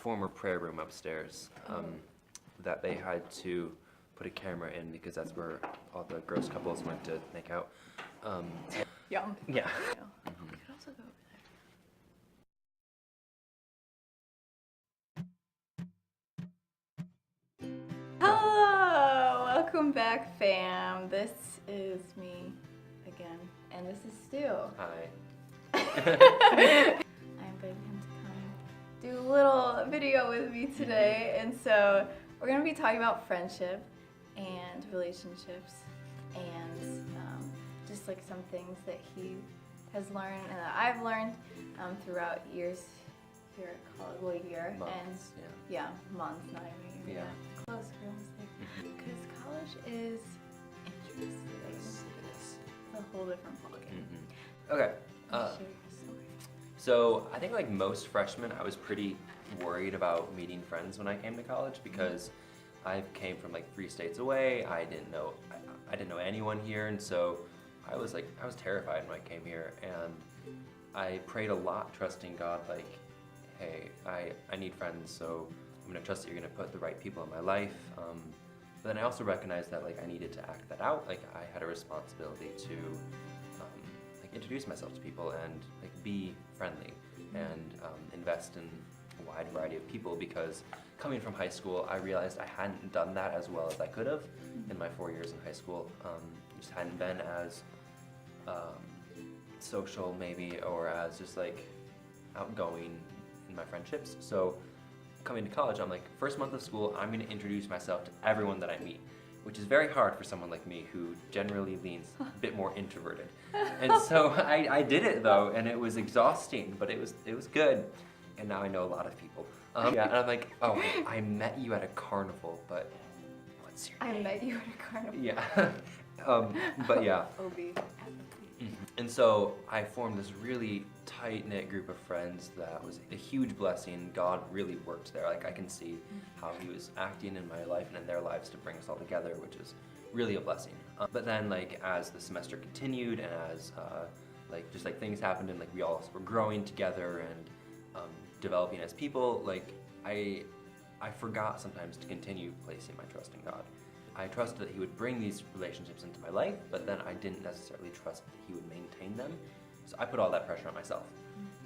former prayer room upstairs that they had to put a camera in because that's where all the gross couples went to make out. Yum. Yeah. We could also go over there. Hello! Welcome back, fam. This is me again, and this is Stu. Hi. I invited him to come do a little video with me today, and so we're going to be talking about friendship and relationships and just like some things that he has learned and that I've learned throughout years here at college. Well, year Months, and yeah. months, not even a year. Yeah. Close, we're almost there. Because college is interesting. Yes, it is. It's a whole different ballgame. Okay. Share your story. So I think like most freshmen, I was pretty worried about meeting friends when I came to college because I came from like 3 states away. I didn't know anyone here, and so I was terrified when I came here, and I prayed a lot, trusting God, like, hey, I need friends, so I'm gonna trust that you're gonna put the right people in my life. But then I also recognized that like I needed to act that out. Like I had a responsibility to like introduce myself to people and like be friendly and invest in a wide variety of people, because coming from high school, I realized I hadn't done that as well as I could have in my 4 years in high school. Just hadn't been as social maybe, or as just like outgoing in my friendships. So coming to college, I'm like, first month of school, I'm gonna introduce myself to everyone that I meet, which is very hard for someone like me who generally leans a bit more introverted. And so I did it though, and it was exhausting, but it was good. And now I know a lot of people. Yeah, and I'm like, oh, I met you at a carnival, but what's your name? I met you at a carnival. Yeah. But yeah. OB. And so I formed this really tight-knit group of friends that was a huge blessing. God really worked there. Like I can see how he was acting in my life and in their lives to bring us all together, which is really a blessing. But then like as the semester continued and as like things happened and like we all were growing together and developing as people, like I forgot sometimes to continue placing my trust in God. I trusted that he would bring these relationships into my life, but then I didn't necessarily trust that he would maintain them. So I put all that pressure on myself.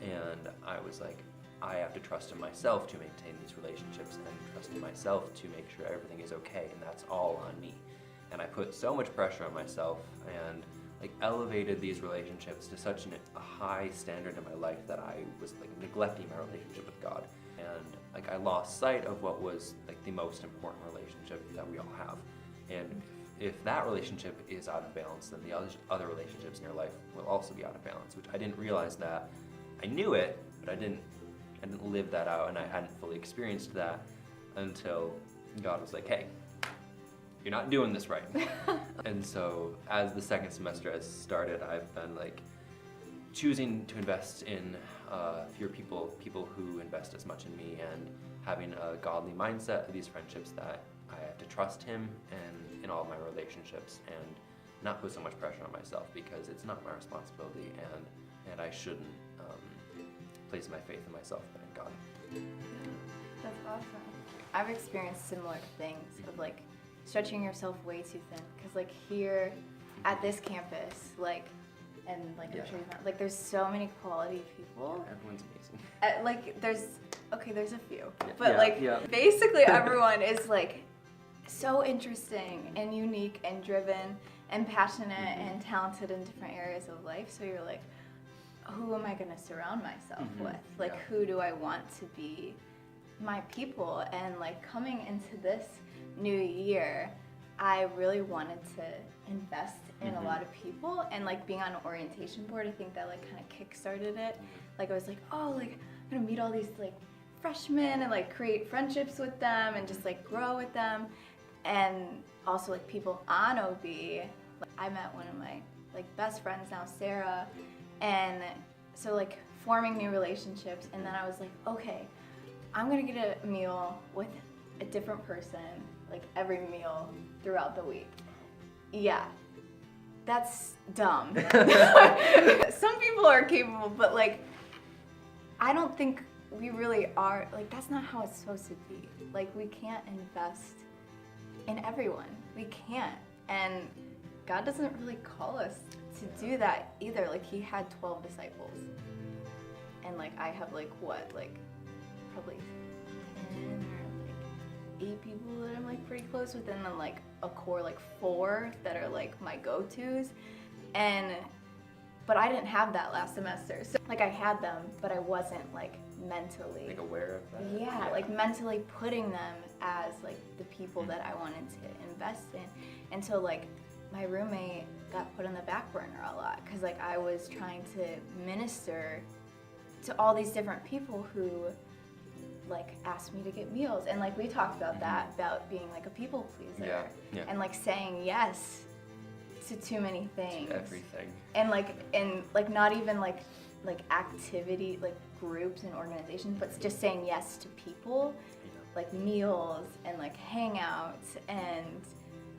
And I was like, I have to trust in myself to maintain these relationships and trust in myself to make sure everything is okay, and that's all on me. And I put so much pressure on myself and like elevated these relationships to such a high standard in my life that I was like neglecting my relationship with God. And like I lost sight of what was like the most important relationship that we all have. And if that relationship is out of balance, then the other relationships in your life will also be out of balance, which I didn't realize that. I knew it, but I didn't live that out, and I hadn't fully experienced that until God was like, hey, you're not doing this right. And so as the second semester has started, I've been like choosing to invest in fewer people who invest as much in me, and having a godly mindset of these friendships that I have to trust him and in all of my relationships and not put so much pressure on myself, because it's not my responsibility, and I shouldn't place my faith in myself but in God. That's awesome. I've experienced similar things of like stretching yourself way too thin, because like here at this campus, like, and like I'm sure you know, like there's so many quality people. Everyone's amazing. Like there's a few, but basically everyone is like so interesting and unique and driven and passionate and talented in different areas of life. So you're like, who am I going to surround myself with? Like, who do I want to be my people? And like coming into this new year, I really wanted to invest in a lot of people, and like being on an orientation board, I think that like kind of kick-started it. Like I was like, oh, like I'm gonna meet all these like freshmen and like create friendships with them and just like grow with them. And also like people on OB. Like, I met one of my like best friends now, Sarah, and so like forming new relationships. And then I was like, okay, I'm gonna get a meal with a different person like every meal throughout the week. Yeah, that's dumb. Some people are capable, but like I don't think we really are, like, that's not how it's supposed to be. Like, we can't invest in everyone. We can't. And God doesn't really call us to do that either. Like, he had 12 disciples. And, like, I have, like, what? Like, probably 10 or, like, 8 people that I'm, like, pretty close with. And then, like, a core, like, 4 that are, like, my go-tos. But I didn't have that last semester. So, like, I had them, but I wasn't, like, mentally. Like, aware of that? Yeah, like, mentally putting them as, like, the people that I wanted to invest in. And so, like, my roommate got put on the back burner a lot because, like, I was trying to minister to all these different people who, like, asked me to get meals. And, like, we talked about that, about being, like, a people pleaser. Yeah. And, like, saying yes to too many things. To everything. And, like, not even, like activity, like, groups and organizations, but just saying yes to people, like, meals and, like, hangouts and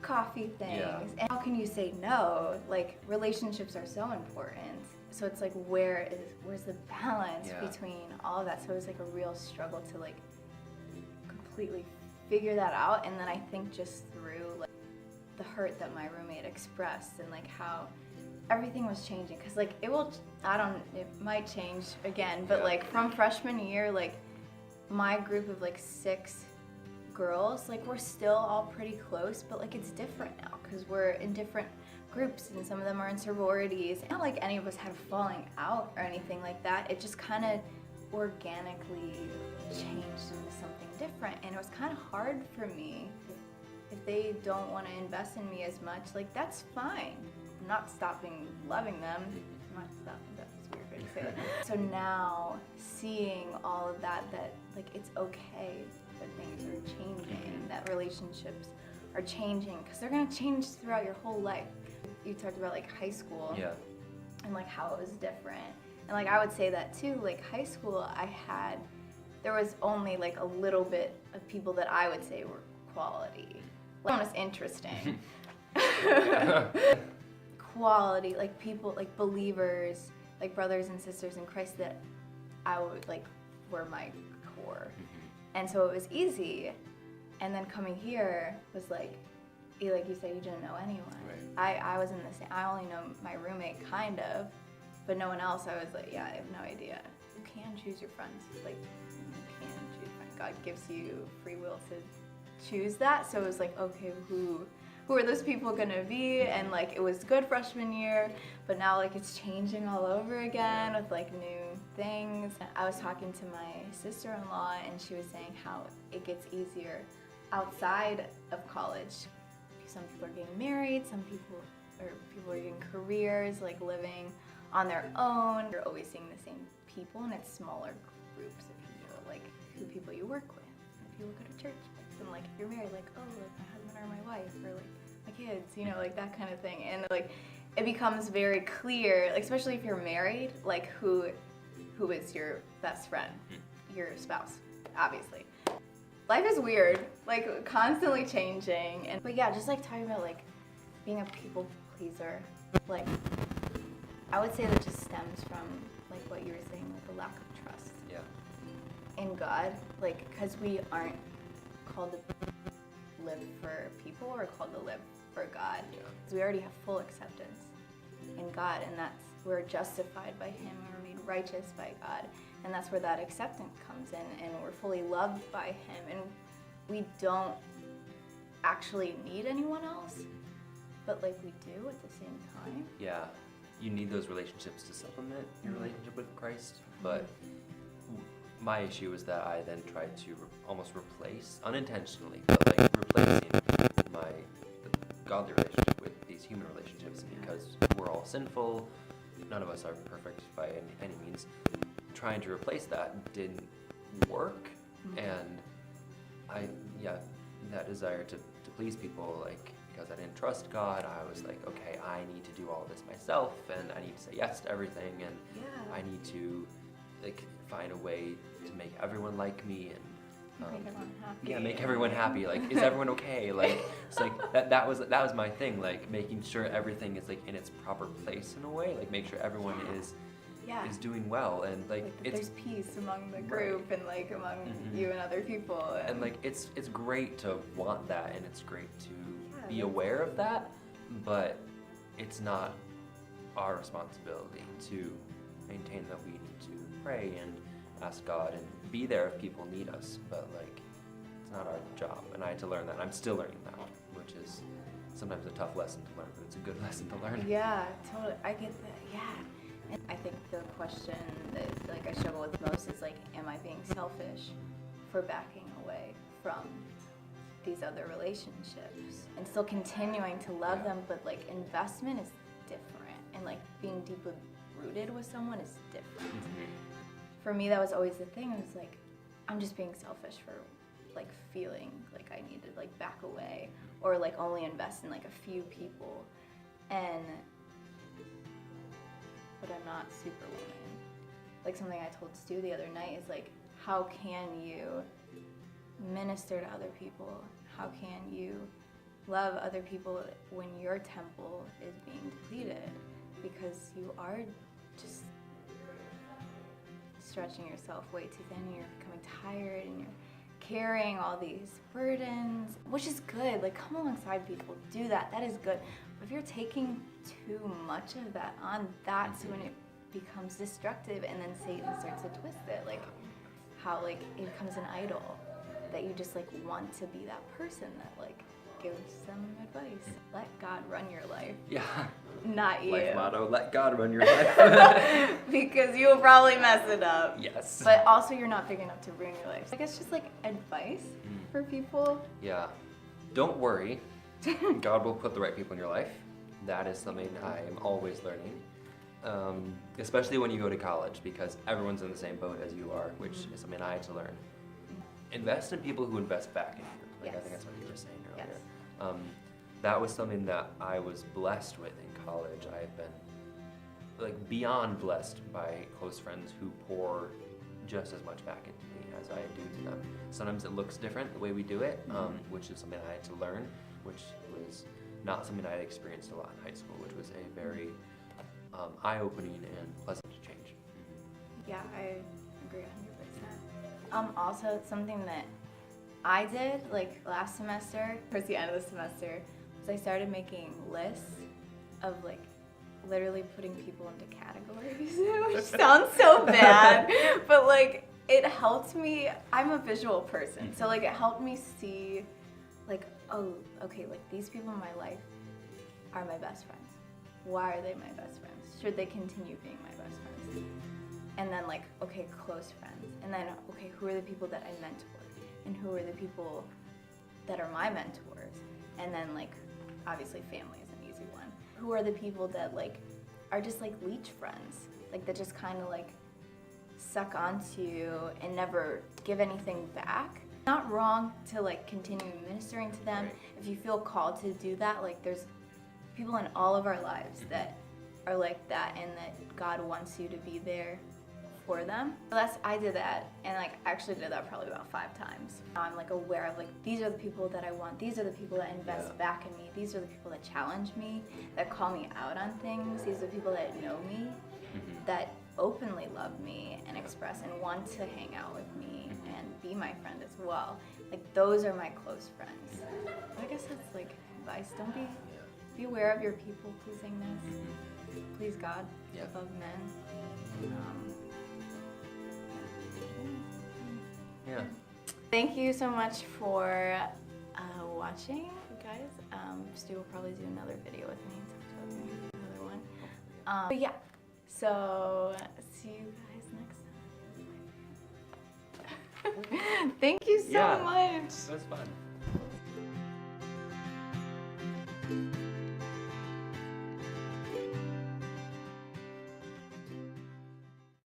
coffee things. Yeah. And how can you say no? Like, relationships are so important. So it's like, where's the balance between all of that? So it was like a real struggle to, like, completely figure that out. And then I think just through, like, the hurt that my roommate expressed and, like, how everything was changing. Because, like, it might change again, but like, from freshman year, like, my group of, like, 6 girls, like, we're still all pretty close, but, like, it's different now because we're in different groups and some of them are in sororities. Not like any of us had a falling out or anything like that. It just kind of organically changed into something different, and it was kind of hard for me. If they don't want to invest in me as much, like, that's fine. I'm not stopping loving them. I'm not stopping, that's a weird way to say that. So now, seeing all of that, like, it's okay that things are changing, that relationships are changing, because they're going to change throughout your whole life. You talked about, like, high school. Yeah. And, like, how it was different. And, like, I would say that, too. Like, high school, there was only, like, a little bit of people that I would say were quality. Like, was interesting. Quality, like, people, like, believers, like, brothers and sisters in Christ that I would, like, were my core. And so it was easy. And then coming here was like you said, you didn't know anyone. Right. I was in the same, I only know my roommate, kind of, but no one else. I was like, yeah, I have no idea. You can choose your friends. Like, you can choose friends. God gives you free will to choose that. So it was like, okay, who are those people gonna be? And, like, it was good freshman year, but now, like, it's changing all over again with, like, new things. I was talking to my sister-in-law, and she was saying how it gets easier outside of college. Some people are getting married, people are getting careers, like, living on their own. You're always seeing the same people, and it's smaller groups of people, like, who people you work with, if you go to church. And, like, if you're married, like, oh, like, my husband or my wife, or, like, my kids, you know, like, that kind of thing. And, like, it becomes very clear, like, especially if you're married, like, who is your best friend, your spouse, obviously. Life is weird, like, constantly changing. But yeah, just, like, talking about, like, being a people pleaser, like, I would say that just stems from, like, what you were saying, like, a lack of trust in God, like, because we aren't called to live for people, we're called to live for God. Because we already have full acceptance in God, and we're justified by Him, and we're made righteous by God. And that's where that acceptance comes in, and we're fully loved by Him, and we don't actually need anyone else, but, like, we do at the same time. Yeah, you need those relationships to supplement your relationship with Christ, but my issue was that I then tried to almost replace, unintentionally, but, like, replacing my godly relationship with these human relationships, because we're all sinful, none of us are perfect by any means. Trying to replace that didn't work, and that desire to please people, like, because I didn't trust God, I was like, okay, I need to do all this myself, and I need to say yes to everything, and I need to, like, find a way to make everyone like me, and make everyone happy. Yeah, make everyone happy. Like, is everyone okay? Like, it's like that was my thing. Like, making sure everything is, like, in its proper place in a way. Like, make sure everyone is is doing well, and like there's peace among the group and like among you and other people, and like it's great to want that, and it's great to be aware of that, but it's not our responsibility to maintain that. We need to pray and ask God and be there if people need us, but like it's not our job, and I had to learn that. I'm still learning that, which is sometimes a tough lesson to learn, but it's a good lesson to learn. Yeah, totally. I get that. Yeah. And I think the question that like I struggle with most is like, am I being selfish for backing away from these other relationships and still continuing to love them, but like investment is different, and like being deeply rooted with someone is different. For me, that was always the thing. It was like, I'm just being selfish for like feeling like I need to like back away or like only invest in like a few people, but I'm not Superwoman. Like something I told Stu the other night is like, how can you minister to other people? How can you love other people when your temple is being depleted? Because you are just stretching yourself way too thin, and you're becoming tired, and you're carrying all these burdens, which is good. Like, come alongside people, do that. That is good. But if you're taking too much of that on, that's when it becomes destructive, and then Satan starts to twist it. Like, how like it becomes an idol that you just like want to be that person that like gives them advice. Let God run your life. Yeah. Not you. Life motto, let God run your life. Because you will probably mess it up. Yes. But also you're not big enough to ruin your life. I guess just like advice for people. Yeah. Don't worry. God will put the right people in your life. That is something I am always learning. Especially when you go to college, because everyone's in the same boat as you are, which is something I had to learn. Invest in people who invest back in you. Like, I think that's what you were saying earlier. Yes. That was something that I was blessed with in college. I've been like beyond blessed by close friends who pour just as much back into me as I do to them. Sometimes it looks different the way we do it, which is something I had to learn, which was not something I had experienced a lot in high school, which was a very eye-opening and pleasant change. Yeah, I agree 100%. Also, something that I did like last semester, towards the end of the semester, was I started making lists of like literally putting people into categories, which sounds so bad, but like it helped me. I'm a visual person, so like it helped me see like, oh, okay, like these people in my life are my best friends. Why are they my best friends? Should they continue being my best friends? And then like, okay, close friends. And then, okay, who are the people that I mentor? And who are the people that are my mentors? And then like, obviously family is an easy one. Who are the people that like, are just like leech friends? Like that just kind of like suck onto you and never give anything back. Not wrong to like continue ministering to them. If you feel called to do that, like there's people in all of our lives that are like that, and that God wants you to be there for them. I did that, and like I actually did that probably about 5 times. Now I'm like aware of like, these are the people that I want. These are the people that invest back in me. These are the people that challenge me, that call me out on things. These are the people that know me, that openly love me and express and want to hang out with me and be my friend as well. Like those are my close friends. I guess that's like advice. Don't be aware of your people pleasingness. Please God above men. Yeah. Thank you so much for watching, guys. Stu will probably do another video with me, another one. But yeah, so see you guys next time. Thank you so much. It was fun.